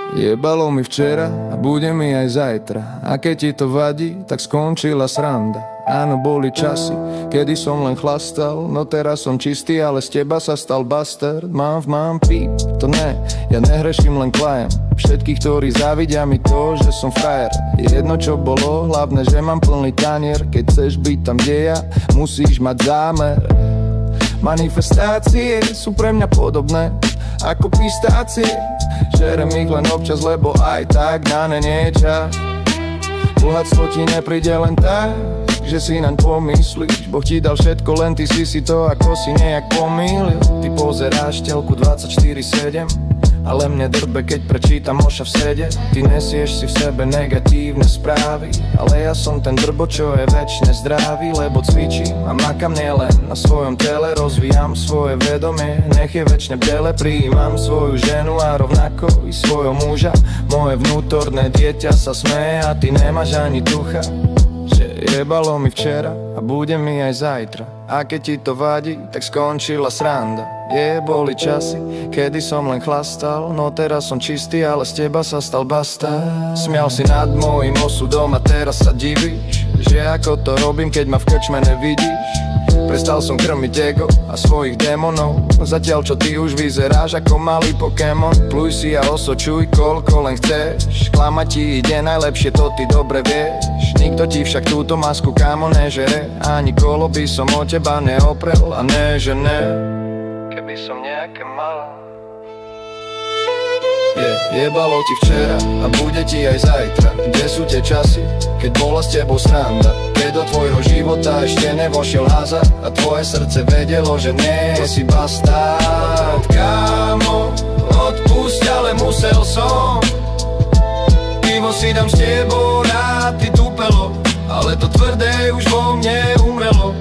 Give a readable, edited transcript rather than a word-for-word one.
Jebalo mi včera a bude mi aj zajtra. A keď ti to vadí, tak skončila sranda. Áno, boli časy, kedy som len chlastal. No teraz som čistý, ale z teba sa stal bastard. Mám píp, to ne, ja nehreším, len klajem všetkých, ktorí závidia mi to, že som frajer. Jedno čo bolo, hlavne, že mám plný tanier. Keď chceš byť tam, kde ja, musíš mať zámer. Manifestácie sú pre mňa podobné ako pistácie. Žerem ich len občas, lebo aj tak na ne nie je čas. Bohatstvo ti nepríde len tak, že si naň pomyslíš. Boh ti dal všetko, len ty si to ako si nejak pomýlil. Ty pozeráš telku 24/7, ale mne drbe, keď prečítam Moša v srede. Ty nesieš si v sebe negatívne správy, ale ja som ten drbo, čo je večne zdravý. Lebo cvičím a makam nielen na svojom tele, rozvíjam svoje vedomie, nech je večne bdele. Prijímam svoju ženu a rovnako i svojho muža. Moje vnútorné dieťa sa smeje a ty nemáš ani ducha. Jebalo mi včera a bude mi aj zajtra. A keď ti to vadí, tak skončila sranda. Boli časy, kedy som len chlastal. No teraz som čistý, ale z teba sa stal bastard. Smial si nad mojím osudom a teraz sa divíš, že ako to robím, keď ma v krčme nevidíš. Prestal som krmiť ego a svojich démonov, zatiaľ čo ty už vyzeráš ako malý Pokémon. Pluj si a osočuj, koľko len chceš, klamať ti ide najlepšie, to ty dobre vieš. Nikto ti však túto masku, kámo, nežere, ani kolo by som o teba neoprel a ne, že ne, keby som nejaké mal. Jebalo ti včera a bude ti aj zajtra. Kde sú tie časy, keď bola s tebou sranda? Keď do tvojho života ešte nevošiel hazard a tvoje srdce vedelo, že nie si bastard. Kámo, odpusť, ale musel som. Pivo si dám s tebou rád, ty tupelo, ale to tvrdé už vo mne umrelo.